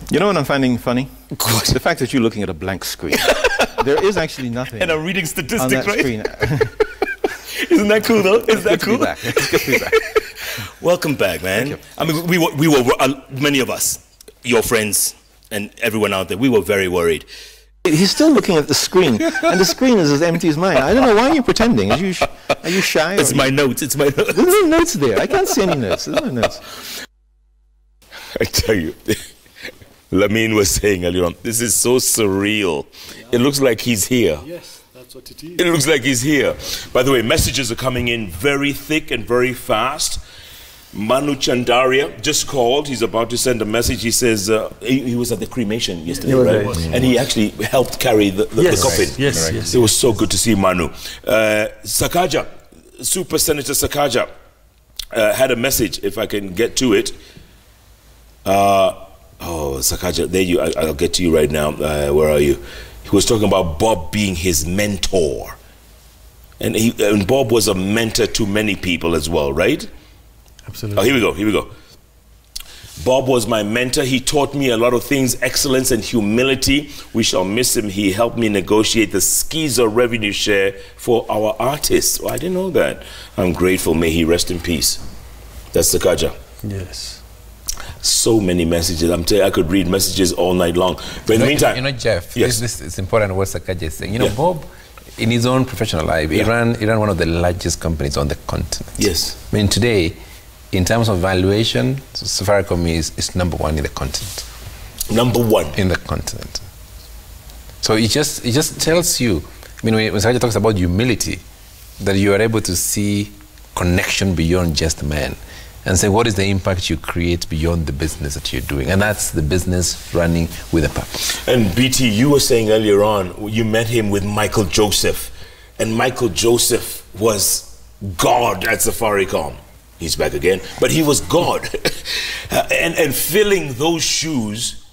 You know what I'm finding funny? What? The fact that you're looking at a blank screen. There is actually nothing. And I'm reading statistics, on that right? screen. Isn't that cool, though? Isn't that cool? It's good to be back. Welcome back, man. I mean, we were many of us, your friends and everyone out there, we were very worried. He's still looking at the screen, and the screen is as empty as mine. I don't know, why are you pretending? Are you shy? It's my notes, it's my notes. There's no notes there. I can't see any notes. There's no notes. I tell you, Lamine was saying earlier on, this is so surreal. Yeah. It looks like he's here. Yes, that's what it is. It looks like he's here. By the way, messages are coming in very thick and very fast. Manu Chandaria just called. He's about to send a message. He says he was at the cremation yesterday, right? And he actually helped carry the coffin. Yes, yes. It was so good to see Manu. Sakaja, Super Senator Sakaja, had a message, if I can get to it. Oh, Sakaja, there you. I'll get to you right now. Where are you? He was talking about Bob being his mentor, and Bob was a mentor to many people as well, right? Absolutely. Oh, here we go. Here we go. Bob was my mentor. He taught me a lot of things, excellence and humility. We shall miss him. He helped me negotiate the Skeezer revenue share for our artists. Oh, I didn't know that. I'm grateful. May he rest in peace. That's Sakaja. Yes. So many messages. I'm telling you, I could read messages all night long. But in the meantime, you know, Jeff, yes. this is important what Sakaja is saying. You know, Bob, in his own professional life, he ran one of the largest companies on the continent. Yes. I mean, today, in terms of valuation, Safaricom is #1 in the continent. #1 in the continent. So it just tells you. I mean, when Sakaja talks about humility, that you are able to see connection beyond just man, and say what is the impact you create beyond the business that you're doing, and that's the business running with a purpose. And BT, you were saying earlier on, you met him with Michael Joseph, and Michael Joseph was God at Safaricom. He's back again, but he was God. and filling those shoes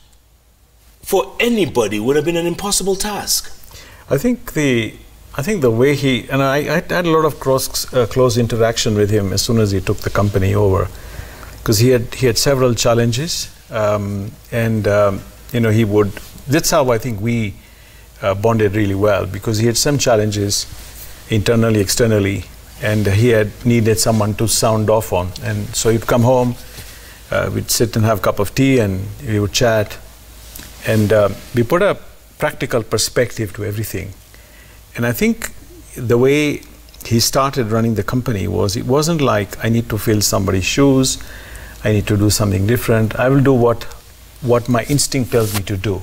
for anybody would have been an impossible task. I think the way he, and I had a lot of close interaction with him as soon as he took the company over, because he had several challenges, you know, he would. That's how I think we bonded really well, because he had some challenges internally, externally, and he had needed someone to sound off on. And so he'd come home, we'd sit and have a cup of tea, and we would chat, and we put a practical perspective to everything. And I think the way he started running the company was, it wasn't like I need to fill somebody's shoes, I need to do something different. I will do what my instinct tells me to do.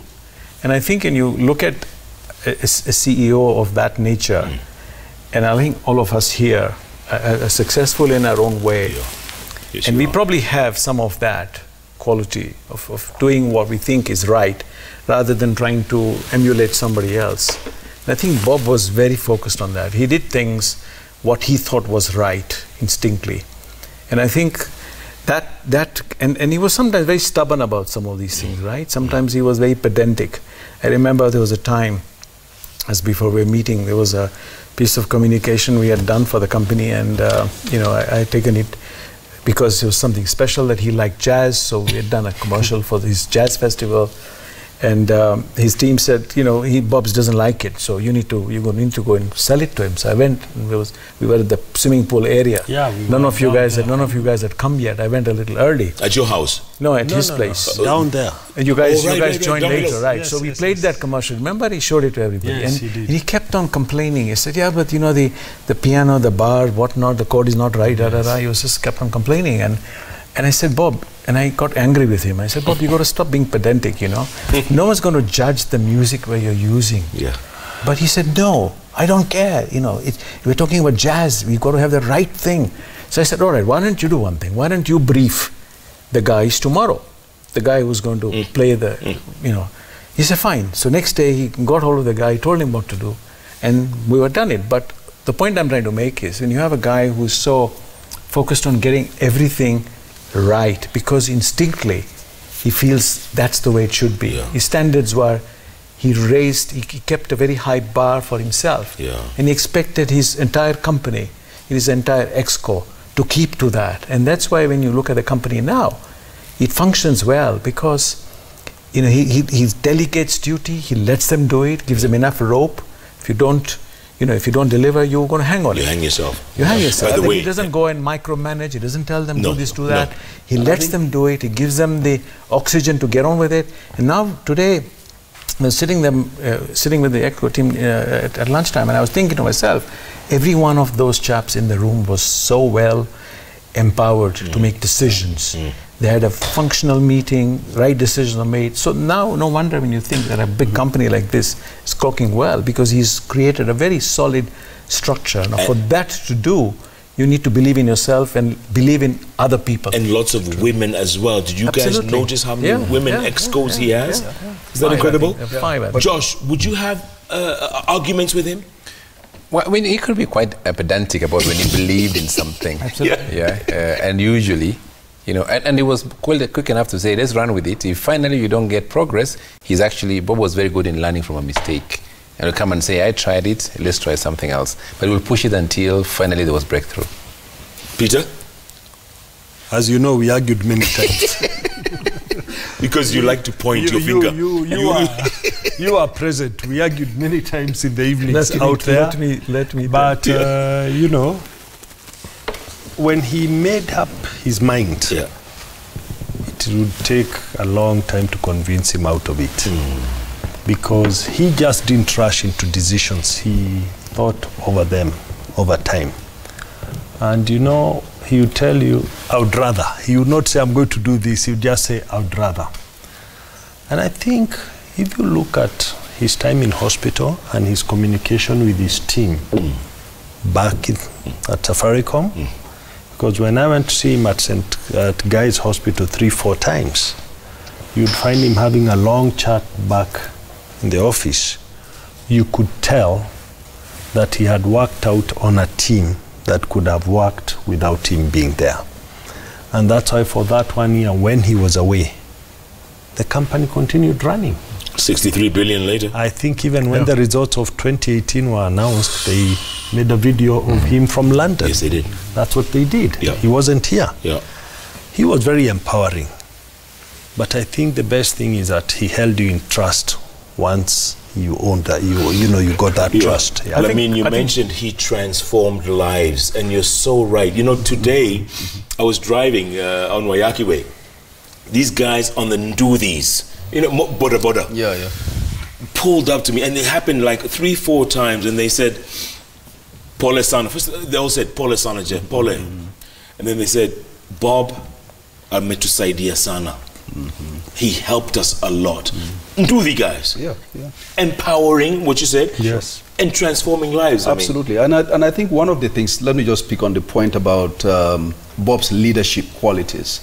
And I think when you look at a CEO of that nature, and I think all of us here are successful in our own way, Yes, and we probably have some of that quality of doing what we think is right, rather than trying to emulate somebody else. And I think Bob was very focused on that. He did things what he thought was right, instinctively. And I think and he was sometimes very stubborn about some of these things, right? Sometimes he was very pedantic. I remember there was a time, as before we were meeting, there was a piece of communication we had done for the company, and you know, I had taken it because it was something special, that he liked jazz, so we had done a commercial for this jazz festival, and his team said, you know, Bob's doesn't like it, so you're going to go and sell it to him. So I went, and we were at the swimming pool area. Yeah, none of you guys had come yet. I went a little early. At your house? No, at his place. Down there. And you guys, right, joined later, right? Yes, so we yes, played yes. that commercial. Remember, he showed it to everybody, Yes, and he did. he kept on complaining. He said, "Yeah, but you know, the piano, the bar, whatnot, the chord is not right." He was just kept on complaining, and I said, "Bob," and I got angry with him. I said, "Bob, you got to stop being pedantic. You know, no one's going to judge the music where you're using." Yeah. But he said, "No, I don't care. You know, we're talking about jazz. We've got to have the right thing." So I said, "All right, why don't you do one thing? Why don't you brief the guys tomorrow? The guy who's going to play the, you know." He said, "Fine." So next day he got hold of the guy, told him what to do, and we were done it. But the point I'm trying to make is, when you have a guy who's so focused on getting everything right, because instinctively he feels that's the way it should be. Yeah. His standards were, he kept a very high bar for himself. Yeah. And he expected his entire company, his entire exco, to keep to that. And that's why when you look at the company now, it functions well, because You know, he delegates duty. He lets them do it. Gives them enough rope. If you don't, you know, if you don't deliver, you're going to hang on it. You hang yourself. You hang yourself. By the way, he doesn't go and micromanage. He doesn't tell them No, do this, do that. no. He lets them do it. He gives them the oxygen to get on with it. And now today, I was sitting with the ECHO team at lunchtime, and I was thinking to myself, every one of those chaps in the room was so well empowered to make decisions. They had a functional meeting, right decisions are made. So now, no wonder when you think that a big company like this is cooking well, because he's created a very solid structure. Now, for that to do, you need to believe in yourself and believe in other people. And lots of women as well. Did you guys notice how many women excos he has? Is that incredible? 5. Josh, would you have arguments with him? Well, I mean, he could be quite pedantic about when he believed in something. Absolutely. Yeah, and usually, you know, and he was quick enough to say, let's run with it. If finally you don't get progress, Bob was very good in learning from a mistake. And he'll come and say, I tried it, let's try something else. But he will push it until finally there was breakthrough. Peter? As you know, we argued many times. Because you like to point your finger. You are present. We argued many times in the evenings there. Let me. But, you know, when he made up his mind, it would take a long time to convince him out of it. Because he just didn't rush into decisions. He thought over them over time. And, you know, he would tell you, I would rather. He would not say, I'm going to do this. He would just say, I would rather. And I think if you look at his time in hospital and his communication with his team back at Safaricom, because when I went to see him at Guy's Hospital 3-4 times, you'd find him having a long chat back in the office. You could tell that he had worked out on a team that could have worked without him being there. And that's why for that 1 year, when he was away, the company continued running. 63 billion later. I think even when the results of 2018 were announced, they made a video of him from London. Yes, they did. That's what they did. He wasn't here. He was very empowering. But I think the best thing is that he held you in trust once you owned that, you got that trust. I mean, you mentioned he transformed lives, and you're so right. You know, today I was driving on Wayaki Way. These guys on the Ndudhis, you know, Boda, pulled up to me, and it happened like 3-4 times, and they said, Pole Sana. First, they all said, Pole Sana, Pole. And then they said, Bob, ametusaidia sana. He helped us a lot. Ndudhi guys. Empowering, what you said. Yes. And transforming lives. Absolutely. I mean. And I think one of the things, let me just speak on the point about Bob's leadership qualities.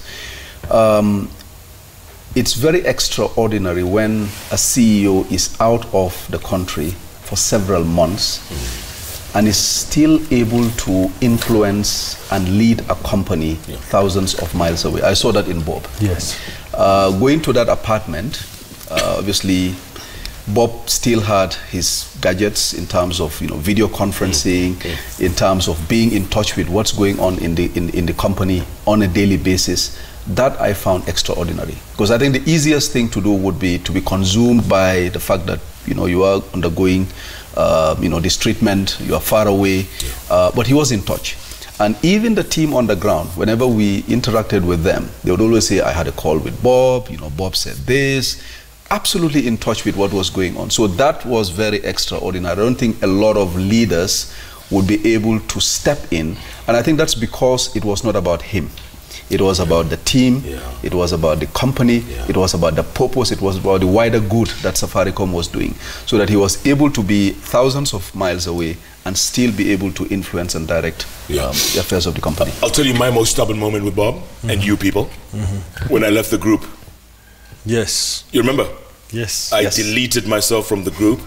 It's very extraordinary when a CEO is out of the country for several months and is still able to influence and lead a company thousands of miles away. I saw that in Bob. Yes. Going to that apartment, obviously, Bob still had his gadgets in terms of video conferencing, in terms of being in touch with what's going on in the company on a daily basis. That I found extraordinary, because I think the easiest thing to do would be to be consumed by the fact that you are undergoing this treatment, you are far away, but he was in touch. And even the team on the ground, whenever we interacted with them, they would always say, I had a call with Bob, Bob said this, absolutely in touch with what was going on. So that was very extraordinary. I don't think a lot of leaders would be able to step in, and I think that's because it was not about him. It was about the team, it was about the company, it was about the purpose, it was about the wider good that Safaricom was doing, so that he was able to be thousands of miles away and still be able to influence and direct the affairs of the company. I'll tell you my most stubborn moment with Bob and you people, when I left the group. Yes. You remember? Yes. I deleted myself from the group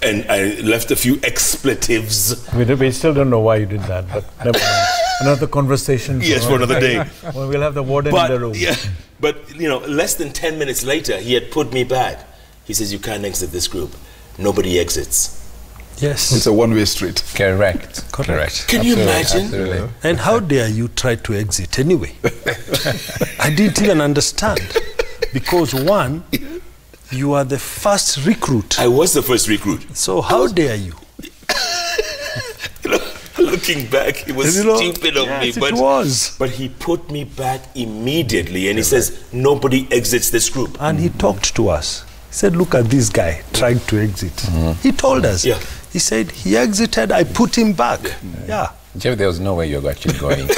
and I left a few expletives. We still don't know why you did that, but never mind. Another conversation. Yes, for another day. Well, we'll have the warden in the room. But less than 10 minutes later, he had put me back. He says, you can't exit this group. Nobody exits. Yes. It's a one-way street. Correct. Can you imagine? Absolutely. And how dare you try to exit anyway? I didn't even understand. Because one, you are the first recruit. I was the first recruit. So how dare you? Looking back, it was stupid of me, it was. But he put me back immediately, and he says nobody exits this group. And he talked to us. He said, "Look at this guy trying to exit." He told us. Yeah. He said he exited. I put him back. Yeah. Jeff, there was no way you were actually going.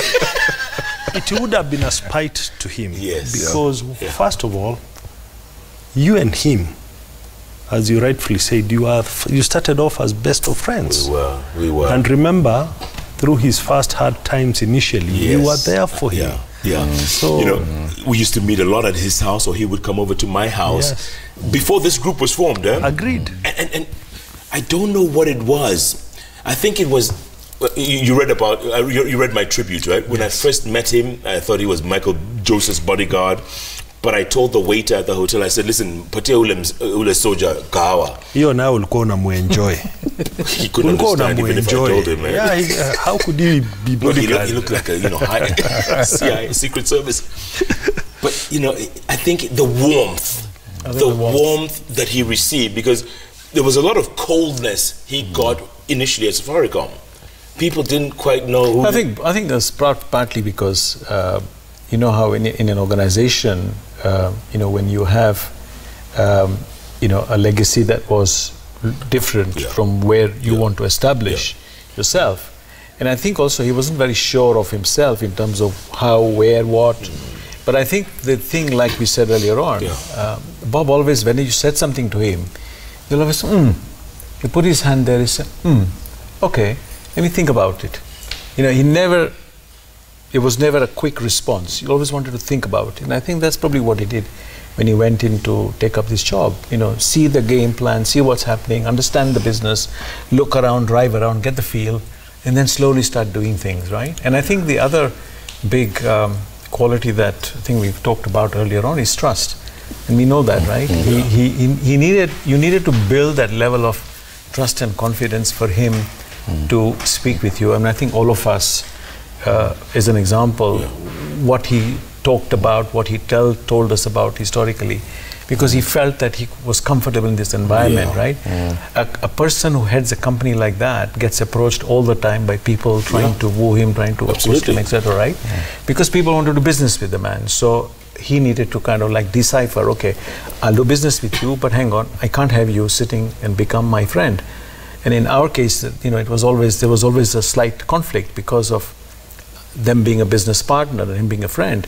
It would have been a spite to him. Yes. Because first of all, you and him, as you rightfully said, you started off as best of friends. We were. And remember, through his first hard times initially, you were there for him. Yeah. So, you know, we used to meet a lot at his house, or he would come over to my house before this group was formed. Agreed. And I don't know what it was. I think it was. You read about. You read my tribute, right? When I first met him, I thought he was Michael Joseph's bodyguard. But I told the waiter at the hotel, I said, "Listen, patia ule soja kahawa." Hiyo now ulikuwa unamuenjoy. He couldn't understand even if I told him. Yeah, how could he be bodyguard? He looked like a high CIA Secret Service. But I think the warmth that he received, because there was a lot of coldness he got initially at Safaricom. People didn't quite know who. I think that's partly because you know how in an organization, when you have a legacy that was different from where you want to establish yourself. And I think also he wasn't very sure of himself in terms of how, where, what. But I think the thing, like we said earlier on, Bob always, when you said something to him, he'll always, he put his hand there, he said, okay, let me think about it. It was never a quick response. He always wanted to think about it. And I think that's probably what he did when he went in to take up this job. See the game plan, see what's happening, understand the business, look around, drive around, get the feel, and then slowly start doing things, right? And I think the other big quality that I think we've talked about earlier on is trust. And we know that, right? You needed to build that level of trust and confidence for him to speak with you. I mean, I think all of us, as an example, what he talked about, what he told us about historically, because he felt that he was comfortable in this environment, right? A person who heads a company like that gets approached all the time by people trying to woo him, trying to acquire him, etc., right? Because people want to do business with the man. So he needed to kind of like decipher, okay, I'll do business with you, but hang on, I can't have you sitting and become my friend. And in our case, there was always a slight conflict because of them being a business partner and him being a friend.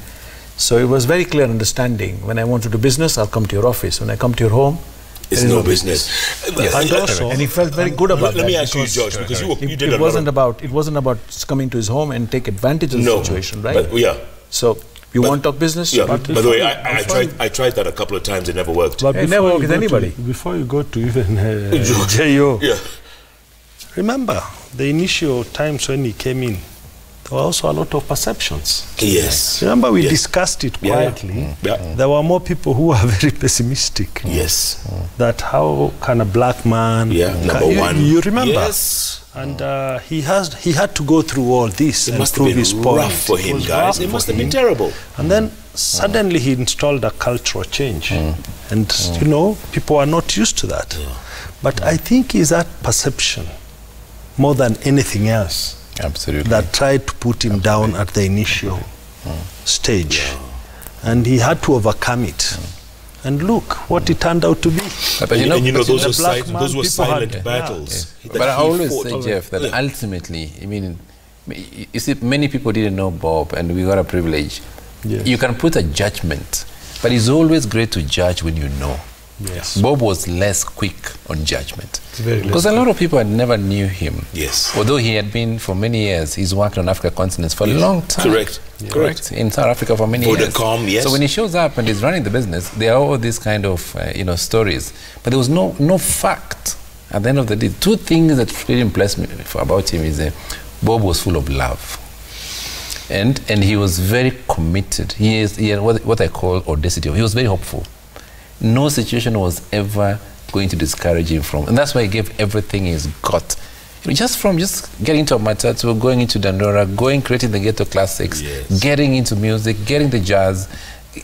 So it was very clear understanding. When I want to do business, I'll come to your office. When I come to your home, it's no business. And he felt very good about that. Let me ask you, George, because you did it wasn't about coming to his home and take advantage of the situation, right? So you want to talk business? Yeah. By the way, I tried that a couple of times. It never worked. It never worked with anybody. Before you go to even J.O., remember the initial times when he came in, there were also a lot of perceptions. Yes. Remember we discussed it quietly. There were more people who were very pessimistic. Yes. That how can a black man... number one. You remember? Yes. And he had to go through all this and prove his point. Rough for him, guys. It must have been terrible. And then suddenly he installed a cultural change. And people are not used to that. But I think it's that perception more than anything else that tried to put him down at the initial stage. And he had to overcome it. And look what it turned out to be. But those were silent battles. But I always say, Jeff, that ultimately, I mean, you see, many people didn't know Bob, and we got a privilege. You can put a judgment, but it's always great to judge when you know. Bob was less quick on judgment. Because a lot of people had never knew him. Although he had been, for many years, he's worked on Africa continents for a long time. Correct. In South Africa for many years. So when he shows up and he's running the business, there are all these kind of stories. But there was no fact. At the end of the day, two things that really impressed me about him is Bob was full of love. And he was very committed. He had what I call audacity. He was very hopeful. No situation was ever going to discourage him from, and that's why he gave everything he's got. Just getting into Matatu, going into Dandora, creating the Ghetto Classics, getting into music, getting the jazz.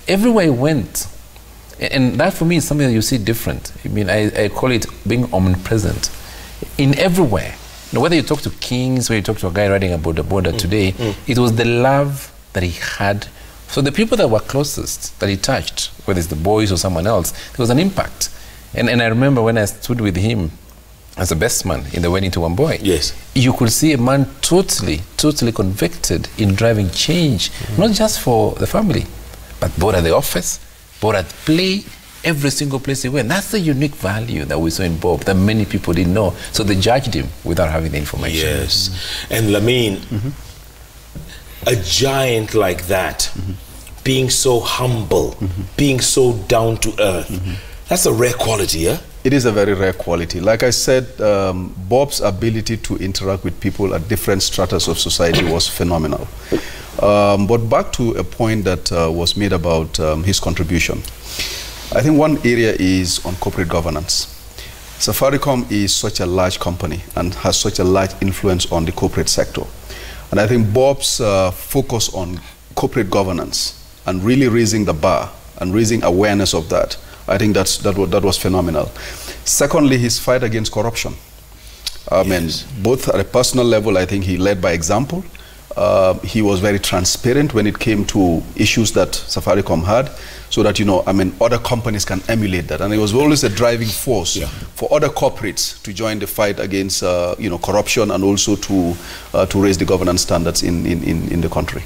Everywhere he went, And that for me is something that you see different. I mean, I call it being omnipresent in everywhere. You know, whether you talk to kings, whether you talk to a guy riding about the border today, it was the love that he had. So the people that were closest, that he touched, whether it's the boys or someone else, there was an impact. And I remember when I stood with him as the best man in the Wedding to One Boy, yes, you could see a man totally convicted in driving change, not just for the family, but both at the office, both at play, every single place he went. That's the unique value that we saw in Bob that many people didn't know. So they judged him without having the information. Yes. And Lamine, a giant like that, being so humble, being so down to earth, that's a rare quality, yeah? It is a very rare quality. Like I said, Bob's ability to interact with people at different stratas of society was phenomenal. But back to a point that was made about his contribution. I think one area is on corporate governance. Safaricom is such a large company and has such a large influence on the corporate sector. And I think Bob's focus on corporate governance and really raising the bar and raising awareness of that, I think that was phenomenal. Secondly, his fight against corruption. I mean, both at a personal level, I think he led by example. He was very transparent when it came to issues that Safaricom had, so that, you know, I mean, other companies can emulate that. And it was always a driving force for other corporates to join the fight against, you know, corruption, and also to raise the governance standards in the country.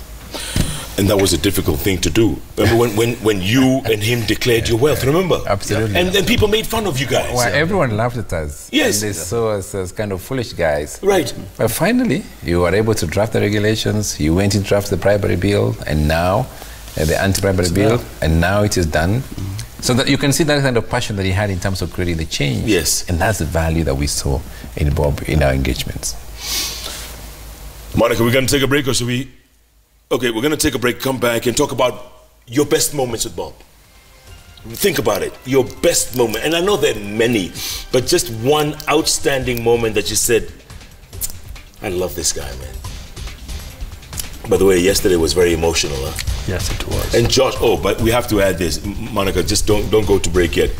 And that was a difficult thing to do. Remember when you and him declared your wealth, remember? Absolutely. And people made fun of you guys. Well, everyone laughed at us. Yes. And they saw us as kind of foolish guys. Right. But finally, you were able to draft the regulations, you went to draft the bribery bill, and now the anti-bribery bill, and now it is done. So that you can see that kind of passion that he had in terms of creating the change. Yes. And that's the value that we saw in Bob in our engagements. Monica, we're going to take a break, or should we? Okay, we're going to take a break, come back, and talk about your best moments with Bob. Think about it, your best moment. And I know there are many, but just one outstanding moment that you said, I love this guy, man. By the way, yesterday was very emotional, huh? Yes, it was. And Josh, oh, but we have to add this. Monica, just don't go to break yet.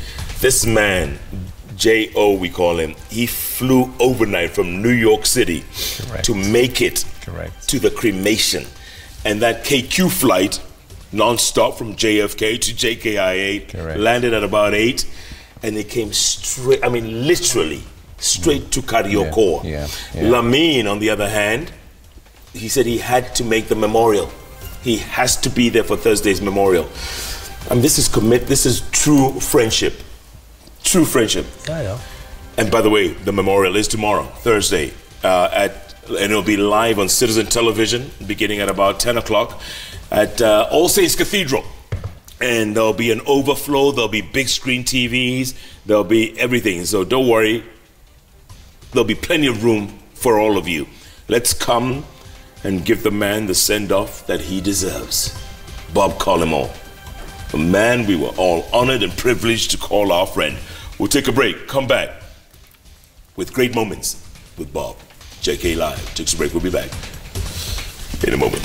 This man, J.O. we call him, he flew overnight from New York City to make it to the cremation. And that KQ flight, non-stop from JFK to JKI-8, landed at about 8, and it came straight, I mean, literally, straight to Kariokor. Lamine, on the other hand, he said he had to make the memorial. He has to be there for Thursday's memorial. And this is this is true friendship. True friendship. And by the way, the memorial is tomorrow, Thursday, and it'll be live on Citizen Television beginning at about 10 o'clock at All Saints Cathedral. And there'll be an overflow, there'll be big screen TVs, there'll be everything. So don't worry, there'll be plenty of room for all of you. Let's come and give the man the send-off that he deserves. Bob Collymore, a man we were all honored and privileged to call our friend. We'll take a break, come back with great moments with Bob. JK Live takes a break. We'll be back in a moment.